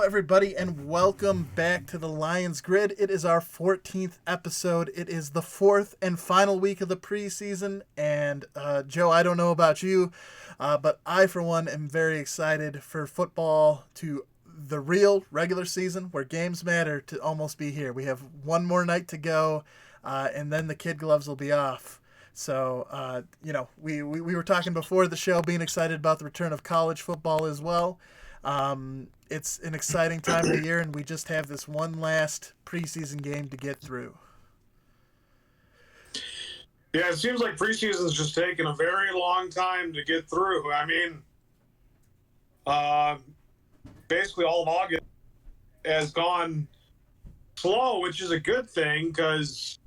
everybody, and welcome back to the Lions Grid. It is our 14th episode. It is the fourth and final week of the preseason. And, Joe, I don't know about you, but I, for one, am very excited for football to the real regular season where games matter to almost be here. We have one more night to go, and then the kid gloves will be off. So, we were talking before the show, being excited about the return of college football as well. It's an exciting time of the year, and we just have this one last preseason game to get through. Yeah, it seems like preseason's just taking a very long time to get through. I mean, basically all of August has gone slow, which is a good thing because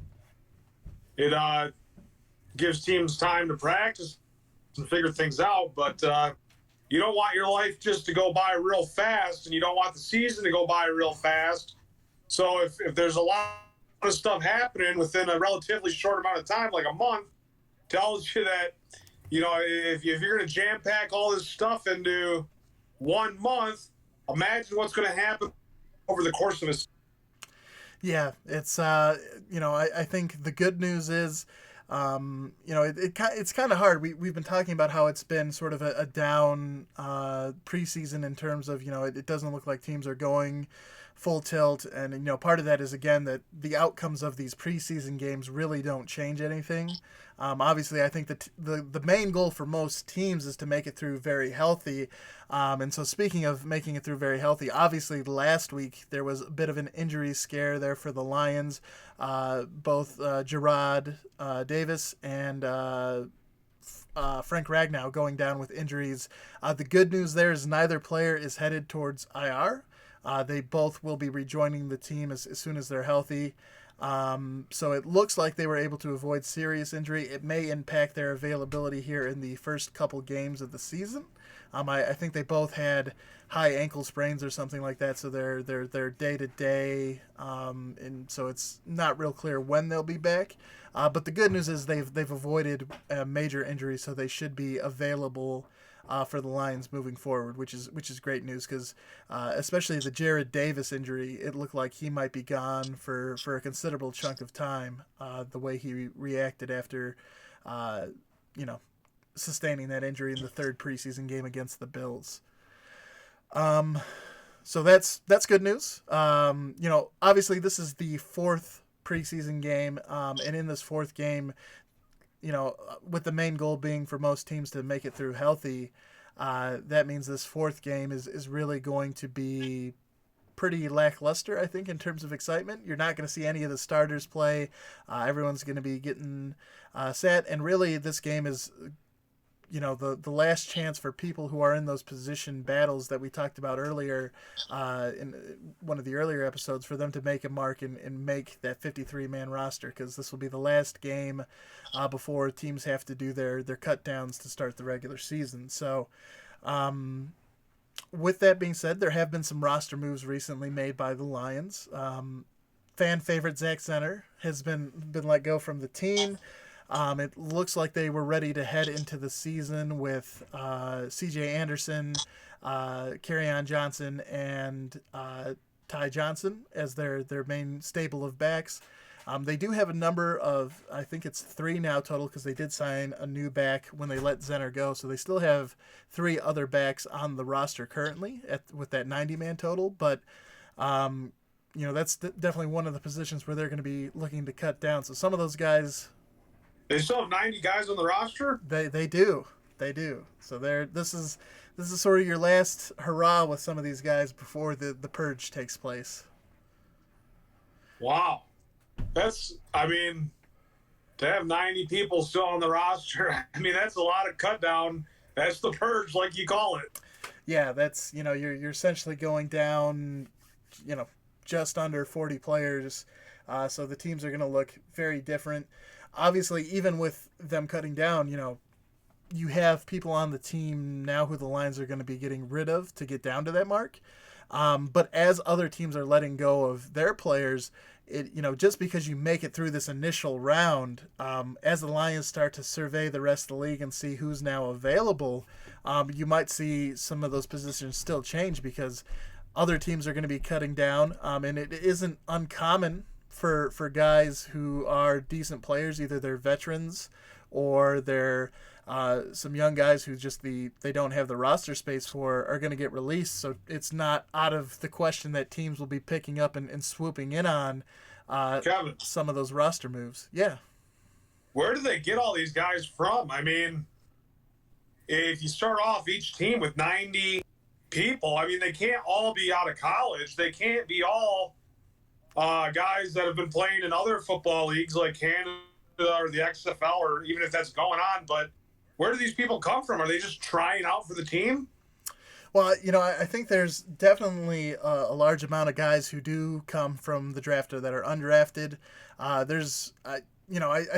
it gives teams time to practice and figure things out. But you don't want your life just to go by real fast, and you don't want the season to go by real fast. So if there's a lot of stuff happening within a relatively short amount of time, like a month, tells you that, if you're going to jam-pack all this stuff into 1 month, imagine what's going to happen over the course of a season. Yeah, it's, I think the good news is, it's kind of hard. We've been talking about how it's been sort of a down preseason in terms of, it doesn't look like teams are going full tilt. And, part of that is, again, that the outcomes of these preseason games really don't change anything. Obviously, I think that the main goal for most teams is to make it through very healthy. And so speaking of making it through very healthy, obviously last week there was a bit of an injury scare there for the Lions. Both Gerard Davis and Frank Ragnow going down with injuries. The good news there is neither player is headed towards IR. They both will be rejoining the team as soon as they're healthy. So it looks like they were able to avoid serious injury. It may impact their availability here in the first couple games of the season. I think they both had high ankle sprains or something like that, so they're day to day, and so it's not real clear when they'll be back. But the good news is they've avoided a major injury, so they should be available for the Lions moving forward, which is great news because especially the Jared Davis injury, it looked like he might be gone for a considerable chunk of time. The way he reacted after, sustaining that injury in the third preseason game against the Bills. So that's good news. Obviously this is the fourth preseason game, and in this fourth game, with the main goal being for most teams to make it through healthy, that means this fourth game is really going to be pretty lackluster, I think, in terms of excitement. You're not going to see any of the starters play. Everyone's going to be getting set, and really this game is the last chance for people who are in those position battles that we talked about earlier in one of the earlier episodes for them to make a mark and make that 53-man roster, because this will be the last game before teams have to do their cut downs to start the regular season. So with that being said, there have been some roster moves recently made by the Lions. Fan favorite Zach Zenner has been let go from the team. It looks like they were ready to head into the season with C.J. Anderson, Kerryon Johnson, and Ty Johnson as their main stable of backs. They do have a number of, I think it's 3 now total, because they did sign a new back when they let Zenner go. So they still have 3 other backs on the roster currently with that 90-man total. But, that's definitely one of the positions where they're going to be looking to cut down. So some of those guys... They still have 90 guys on the roster? They do. So this is sort of your last hurrah with some of these guys before the purge takes place. Wow. To have 90 people still on the roster, that's a lot of cut down. That's the purge, like you call it. Yeah, that's, you're essentially going down, just under 40 players. So the teams are going to look very different. Obviously, even with them cutting down, you have people on the team now who the Lions are going to be getting rid of to get down to that mark. But as other teams are letting go of their players, just because you make it through this initial round, as the Lions start to survey the rest of the league and see who's now available, you might see some of those positions still change because other teams are going to be cutting down, and it isn't uncommon for guys who are decent players, either they're veterans or they're some young guys who just they don't have the roster space for, are going to get released. So it's not out of the question that teams will be picking up and swooping in on Kevin, some of those roster moves. Yeah. where do they get all these guys from? I mean, if you start off each team with 90 people, I mean, they can't all be out of college. They can't be all guys that have been playing in other football leagues like Canada or the XFL, or even if that's going on. But where do these people come from? Are they just trying out for the team? Well, I think there's definitely a large amount of guys who do come from the draft that are undrafted. I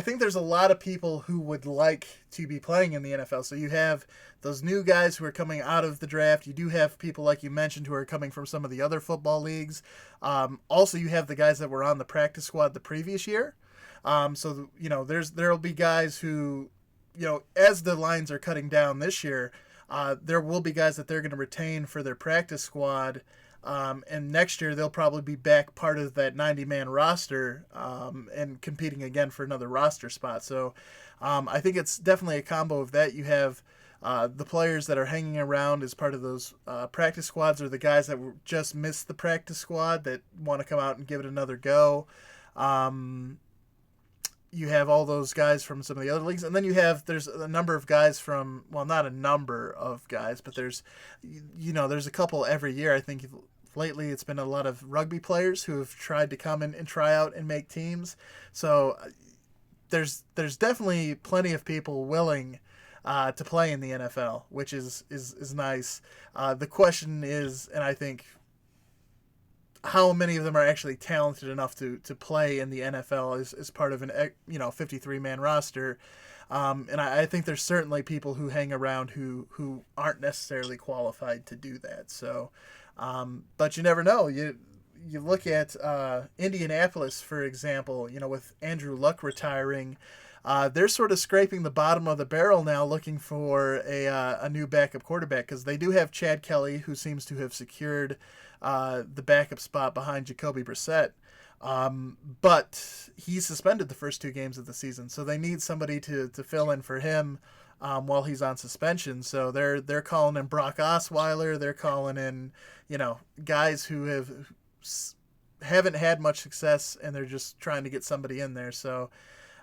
think there's a lot of people who would like to be playing in the NFL. So you have those new guys who are coming out of the draft. You do have people, like you mentioned, who are coming from some of the other football leagues. Also, you have the guys that were on the practice squad the previous year. There'll be guys who, as the lines are cutting down this year, there will be guys that they're going to retain for their practice squad. And next year they'll probably be back part of that 90-man roster and competing again for another roster spot. So I think it's definitely a combo of that. You have the players that are hanging around as part of those practice squads, or the guys that just missed the practice squad that want to come out and give it another go. You have all those guys from some of the other leagues, and then there's a number of guys from, well, not a number of guys, but there's a couple every year. I think lately it's been a lot of rugby players who have tried to come in and try out and make teams. So there's definitely plenty of people willing to play in the NFL, which is nice. The question is, and I think, how many of them are actually talented enough to play in the NFL as part of an 53-man roster. And I think there's certainly people who hang around who aren't necessarily qualified to do that. So, but you never know. You look at Indianapolis, for example, with Andrew Luck retiring, they're sort of scraping the bottom of the barrel now, looking for a new backup quarterback, because they do have Chad Kelly, who seems to have secured the backup spot behind Jacoby Brissett. But he's suspended the first 2 games of the season, so they need somebody to fill in for him while he's on suspension. So they're calling in Brock Osweiler. They're calling in guys who haven't had much success, and they're just trying to get somebody in there. So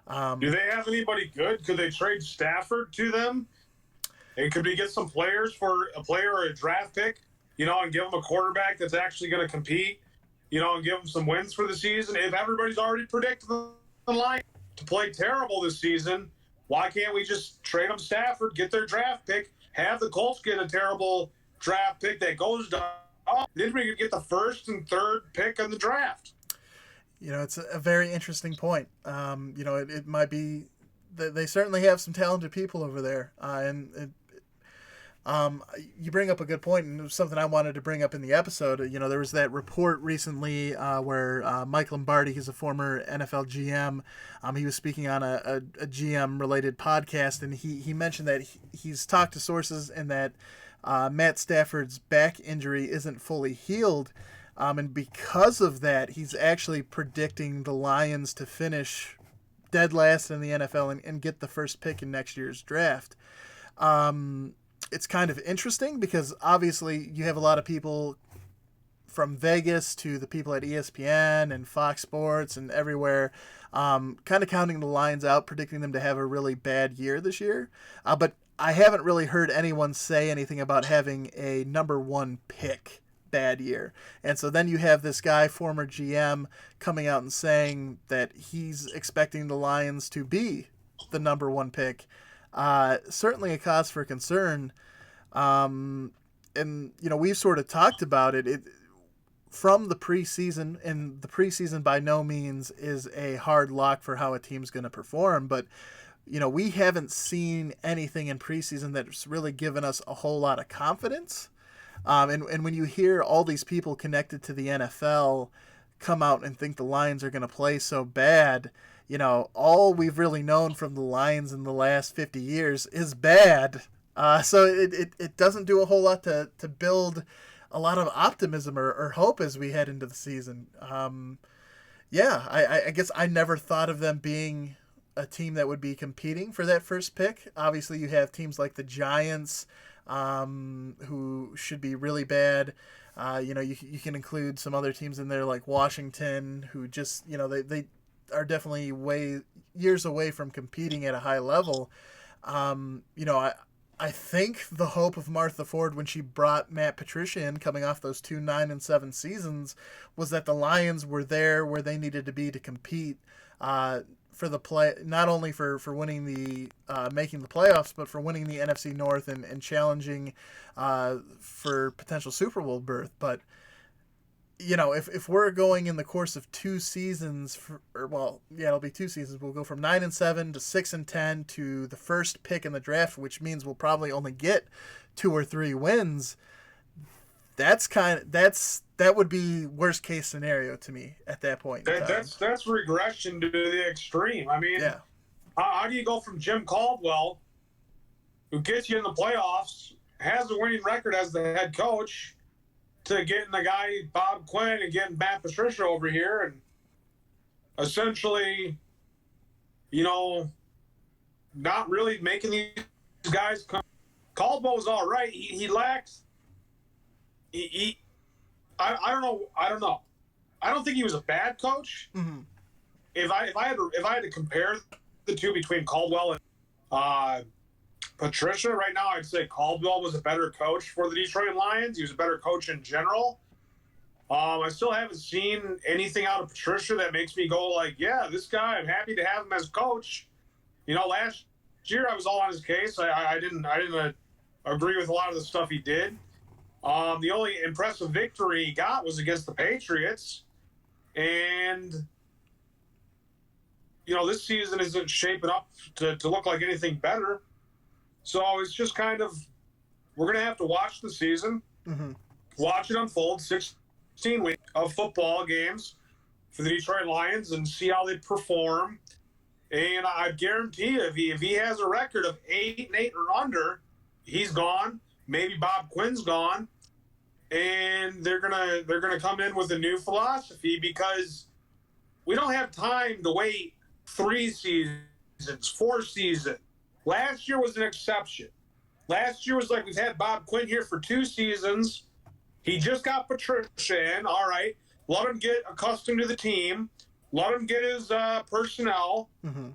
do they have anybody good? Could they trade Stafford to them? And could we get some players for a player or a draft pick? And give them a quarterback that's actually going to compete, and give them some wins for the season. If everybody's already predicted the line to play terrible this season, why can't we just trade them Stafford, get their draft pick, have the Colts get a terrible draft pick that goes down, then we could get the first and third pick in the draft? It's a very interesting point. It might be that they certainly have some talented people over there, you bring up a good point, and it was something I wanted to bring up in the episode. There was that report recently where Mike Lombardi, he's a former NFL GM, he was speaking on a GM-related podcast, and he mentioned that he's talked to sources and that Matt Stafford's back injury isn't fully healed, and because of that, he's actually predicting the Lions to finish dead last in the NFL and get the first pick in next year's draft. It's kind of interesting because obviously you have a lot of people from Vegas to the people at ESPN and Fox Sports and everywhere kind of counting the Lions out, predicting them to have a really bad year this year. But I haven't really heard anyone say anything about having a number 1 pick bad year. And so then you have this guy, former GM, coming out and saying that he's expecting the Lions to be the number 1 pick. Certainly a cause for concern. And we've sort of talked about it from the preseason, and the preseason by no means is a hard lock for how a team's going to perform, but we haven't seen anything in preseason that's really given us a whole lot of confidence. And when you hear all these people connected to the NFL come out and think the Lions are going to play so bad, all we've really known from the Lions in the last 50 years is bad. So it doesn't do a whole lot to build a lot of optimism or hope as we head into the season. Yeah, I guess I never thought of them being a team that would be competing for that first pick. Obviously, you have teams like the Giants, who should be really bad. You can include some other teams in there like Washington, who just, they are definitely years away from competing at a high level. I think the hope of Martha Ford when she brought Matt Patricia in, coming off those 2 9-7 seasons, was that the Lions were there where they needed to be to compete for the play, not only for winning making the playoffs, but for winning the NFC North and challenging for potential Super Bowl berth. But if we're going in the course of 2 seasons, it'll be 2 seasons. We'll go from 9-7 to 6-10 to the first pick in the draft, which means we'll probably only get 2 or 3 wins. That would be worst case scenario to me at that point. That's regression to the extreme. I mean, yeah. How do you go from Jim Caldwell, who gets you in the playoffs, has a winning record as the head coach, to getting the guy Bob Quinn and getting Matt Patricia over here, and essentially, not really making these guys come. Caldwell was all right. He lacks. I don't know. I don't think he was a bad coach. Mm-hmm. If I had to compare the two between Caldwell and Patricia, right now I'd say Caldwell was a better coach for the Detroit Lions. He was a better coach in general. I still haven't seen anything out of Patricia that makes me go like, yeah, this guy, I'm happy to have him as coach. Last year I was all on his case. I didn't agree with a lot of the stuff he did. The only impressive victory he got was against the Patriots. And, this season isn't shaping up to look like anything better. So it's just kind of, we're going to have to watch the season, mm-hmm. watch it unfold, 16 weeks of football games for the Detroit Lions, and see how they perform. And I guarantee you, if he has a record of 8-8 or under, he's gone. Maybe Bob Quinn's gone, and they're gonna come in with a new philosophy, because we don't have time to wait 3 seasons, 4 seasons. Last year was an exception. Last year was like, we've had Bob Quinn here for 2 seasons. He just got Patricia in. All right, let him get accustomed to the team. Let him get his personnel. Mm-hmm.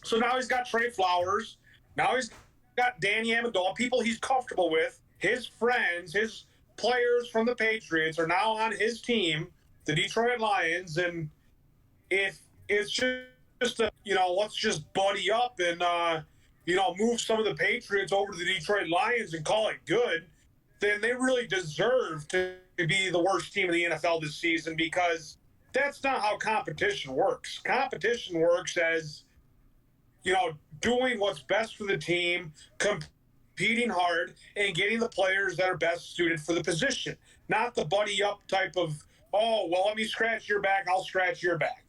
So now he's got Trey Flowers. Now he's got Danny Amendola, people he's comfortable with. His friends, his players from the Patriots are now on his team, the Detroit Lions. And if it's just let's just buddy up and move some of the Patriots over to the Detroit Lions and call it good, then they really deserve to be the worst team in the NFL this season, because that's not how competition works. Competition works as, doing what's best for the team, competing hard, and getting the players that are best suited for the position. Not the buddy up type of, oh, well, let me scratch your back, I'll scratch your back.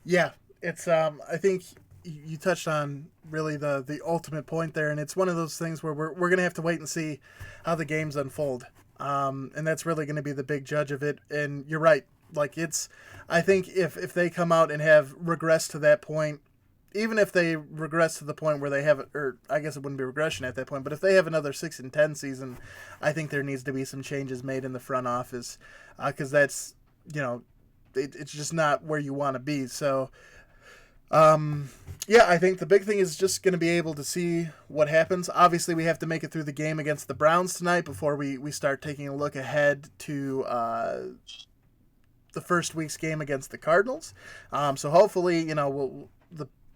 Yeah, it's I think you touched on really the ultimate point there, and it's one of those things where we're going to have to wait and see how the games unfold. And that's really going to be the big judge of it. And you're right. Like, I think if they come out and have regressed to that point, even if they regress to the point where they have, or I guess it wouldn't be regression at that point, but if they have another 6-10 season, I think there needs to be some changes made in the front office, because that's, it's just not where you want to be. So, I think the big thing is just going to be able to see what happens. Obviously, we have to make it through the game against the Browns tonight before we start taking a look ahead to the first week's game against the Cardinals. So hopefully,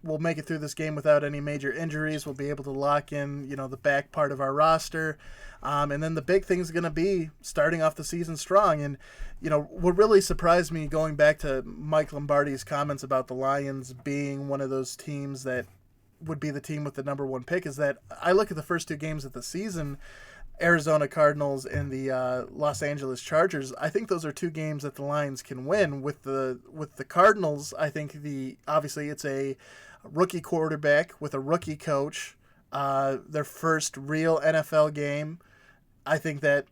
we'll make it through this game without any major injuries. We'll be able to lock in, the back part of our roster. And then the big thing is going to be starting off the season strong. And, what really surprised me, going back to Mike Lombardi's comments about the Lions being one of those teams that would be the team with the number 1 pick, is that I look at the first 2 games of the season, Arizona Cardinals and the Los Angeles Chargers. I think those are 2 games that the Lions can win. With the Cardinals, I think obviously it's a rookie quarterback with a rookie coach, their first real NFL game. I think that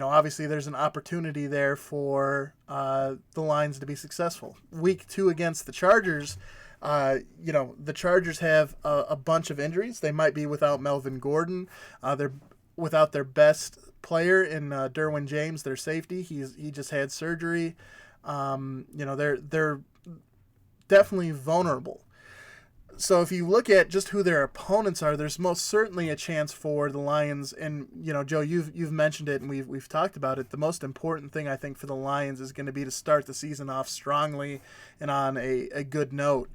obviously there's an opportunity there for the Lions to be successful. Week 2 against the Chargers, the Chargers have a bunch of injuries. They might be without Melvin Gordon. They're without their best player in Derwin James, their safety. He just had surgery. They're definitely vulnerable. So if you look at just who their opponents are, there's most certainly a chance for the Lions. And Joe, you've mentioned it, and we've talked about it. The most important thing I think for the Lions is going to be to start the season off strongly and on a good note.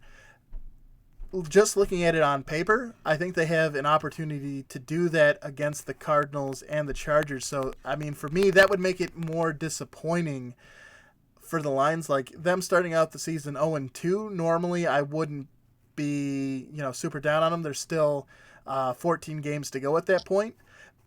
Just looking at it on paper, I think they have an opportunity to do that against the Cardinals and the Chargers. So I mean, for me, that would make it more disappointing for the Lions. Like them starting out the season 0-2. Normally, I wouldn't be super down on them. There's still 14 games to go at that point,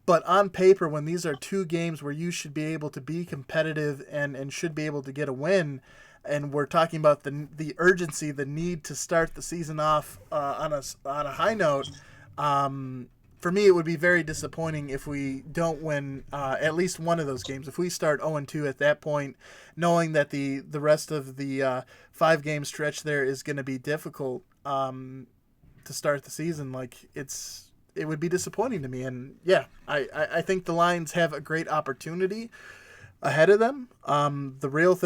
but on paper, when these are 2 games where you should be able to be competitive and should be able to get a win, and we're talking about the urgency, the need to start the season off on a high note, for me it would be very disappointing if we don't win at least one of those games. If we start 0-2 at that point, knowing that the rest of the 5-game stretch there is going to be difficult to start the season, it would be disappointing to me. And yeah, I think the Lions have a great opportunity ahead of them. The real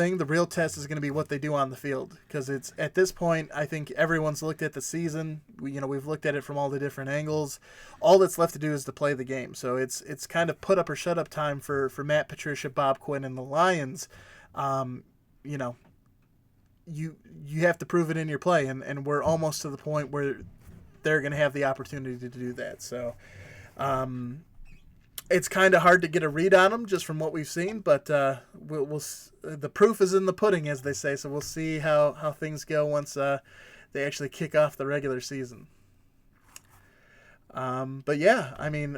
test is going to be what they do on the field, because it's at this point, I think everyone's looked at the season. We've looked at it from all the different angles. All that's left to do is to play the game. So it's kind of put up or shut up time for Matt Patricia, Bob Quinn, and the Lions. You have to prove it in your play, and we're almost to the point where they're going to have the opportunity to do that. So it's kind of hard to get a read on them just from what we've seen, but we'll the proof is in the pudding, as they say. So we'll see how things go once they actually kick off the regular season. But yeah, I mean,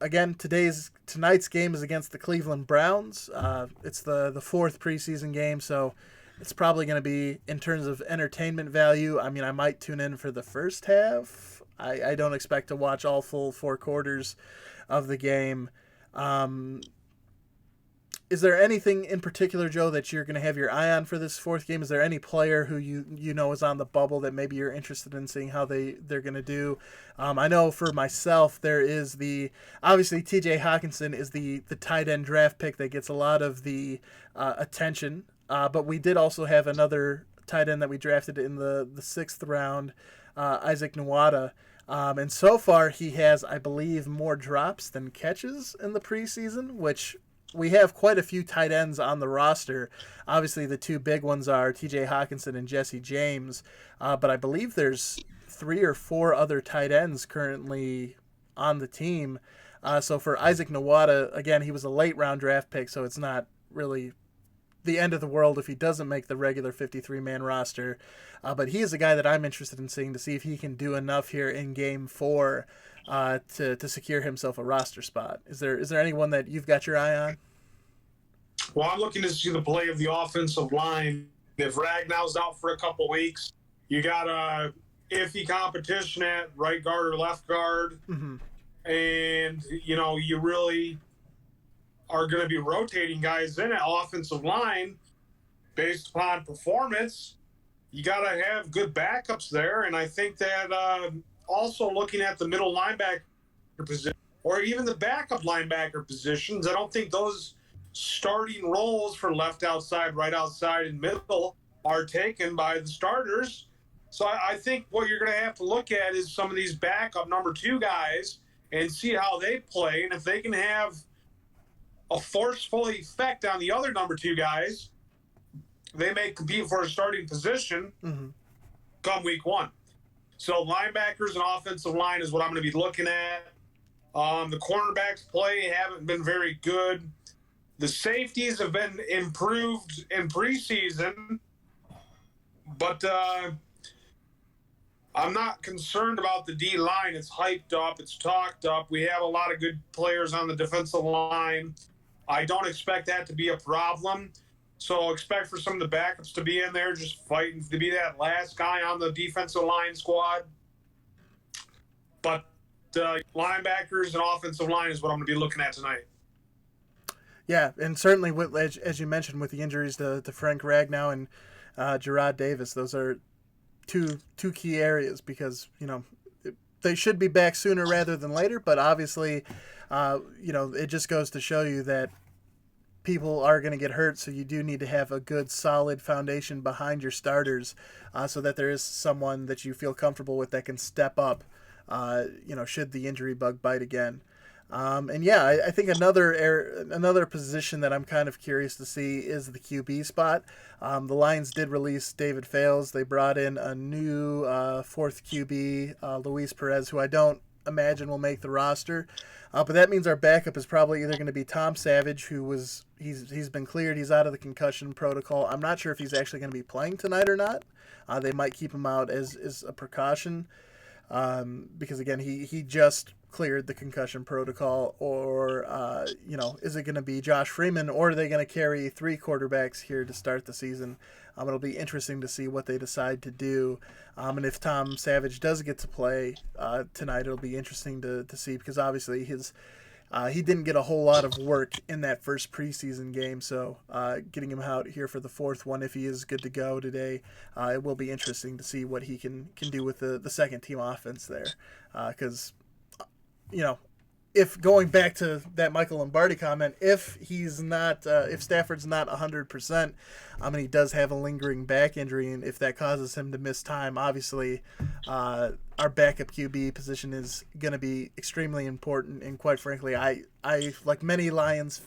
again, tonight's game is against the Cleveland Browns. It's the 4th preseason game, so it's probably going to be, in terms of entertainment value, I mean, I might tune in for the first half. I don't expect to watch all full 4 quarters of the game. Is there anything in particular, Joe, that you're going to have your eye on for this 4th game? Is there any player who you know is on the bubble that maybe you're interested in seeing how they're going to do? I know for myself, there is obviously TJ Hawkinson is the tight end draft pick that gets a lot of the attention. But we did also have another tight end that we drafted in the 6th round, Isaac Nwada. And so far, he has, I believe, more drops than catches in the preseason, which we have quite a few tight ends on the roster. Obviously, the 2 big ones are TJ Hawkinson and Jesse James. But I believe there's 3 or 4 other tight ends currently on the team. So for Isaac Nwada, again, he was a late round draft pick, so it's not really the end of the world if he doesn't make the regular 53-man roster. But he is a guy that I'm interested in seeing to see if he can do enough here in Game 4 to secure himself a roster spot. Is there anyone that you've got your eye on? Well, I'm looking to see the play of the offensive line. If Ragnow's out for a couple weeks, you got a iffy competition at right guard or left guard. Mm-hmm. And, you really are going to be rotating guys in at offensive line based upon performance. You got to have good backups there. And I think that also looking at the middle linebacker position or even the backup linebacker positions, I don't think those starting roles for left outside, right outside, and middle are taken by the starters. So I think what you're going to have to look at is some of these backup number 2 guys and see how they play. And if they can have a forceful effect on the other number 2 guys, they may compete for a starting position come week 1. So linebackers and offensive line is what I'm going to be looking at. The cornerbacks play haven't been very good. The safeties have been improved in preseason, but I'm not concerned about the D-line. It's hyped up. It's talked up. We have a lot of good players on the defensive line. I don't expect that to be a problem. So expect for some of the backups to be in there just fighting to be that last guy on the defensive line squad. But linebackers and offensive line is what I'm going to be looking at tonight. Yeah, and certainly with, as you mentioned, with the injuries to Frank Ragnow and Gerard Davis, those are two key areas because they should be back sooner rather than later. But obviously, it just goes to show you that people are going to get hurt, so you do need to have a good, solid foundation behind your starters, so that there is someone that you feel comfortable with that can step up, should the injury bug bite again. And yeah, I think another position that I'm kind of curious to see is the QB spot. The Lions did release David Fales. They brought in a new fourth QB, Luis Perez, who I don't imagine will make the roster. But that means our backup is probably either going to be Tom Savage, he's been cleared, he's out of the concussion protocol. I'm not sure if he's actually going to be playing tonight or not. They might keep him out as a precaution, because again he just cleared the concussion protocol. Or is it going to be Josh Freeman, or are they going to carry three quarterbacks here to start the season? It'll be interesting to see what they decide to do. And if Tom Savage does get to play tonight, it'll be interesting to see, because obviously he didn't get a whole lot of work in that first preseason game. So getting him out here for the fourth one, if he is good to go today, it will be interesting to see what he can do with the second team offense there. Because, if going back to that Michael Lombardi comment, if Stafford's not 100%, and he does have a lingering back injury, and if that causes him to miss time, obviously our backup QB position is going to be extremely important. And quite frankly, I like many Lions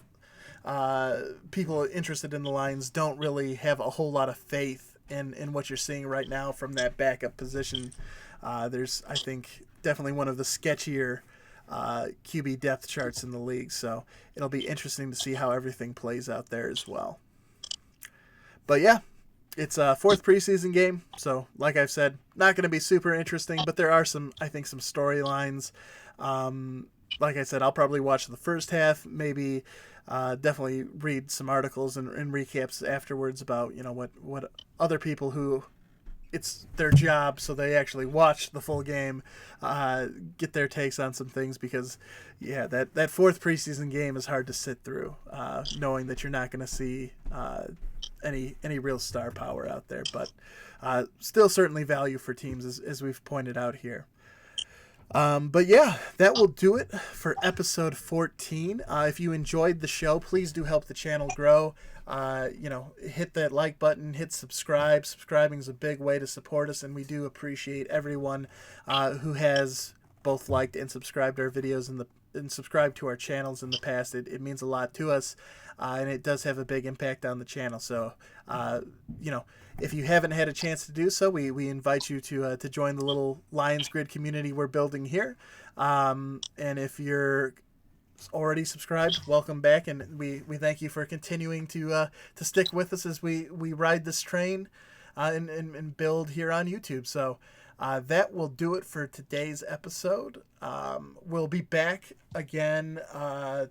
people interested in the Lions, don't really have a whole lot of faith in what you're seeing right now from that backup position. There's, I think, definitely one of the sketchier QB depth charts in the league, so it'll be interesting to see how everything plays out there as well. But yeah, it's a fourth preseason game, so like I've said, not going to be super interesting, but there are some storylines. Like I said, I'll probably watch the first half, maybe definitely read some articles and recaps afterwards about what other people who it's their job, so they actually watch the full game, get their takes on some things, because that fourth preseason game is hard to sit through, knowing that you're not going to see any real star power out there, but still certainly value for teams, as we've pointed out here. But yeah, that will do it for episode 14. If you enjoyed the show, please do help the channel grow. Hit that like button, hit subscribe. Subscribing is a big way to support us, and we do appreciate everyone who has both liked and subscribed our videos and subscribed to our channels in the past. It means a lot to us, and it does have a big impact on the channel. So, if you haven't had a chance to do so, we invite you to join the little Lions Grid community we're building here. And if you're already subscribed, welcome back, and we thank you for continuing to stick with us as we ride this train and build here on YouTube. So that will do it for today's episode. We'll be back again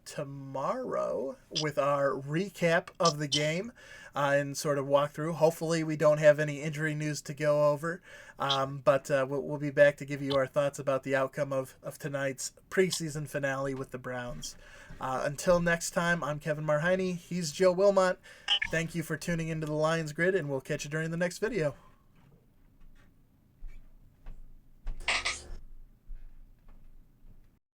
tomorrow with our recap of the game and sort of walk through. Hopefully we don't have any injury news to go over, but we'll be back to give you our thoughts about the outcome of tonight's preseason finale with the Browns. Until next time, I'm Kevin Marheine. He's Joe Wilmot. Thank you for tuning into the Lions Grid, and we'll catch you during the next video.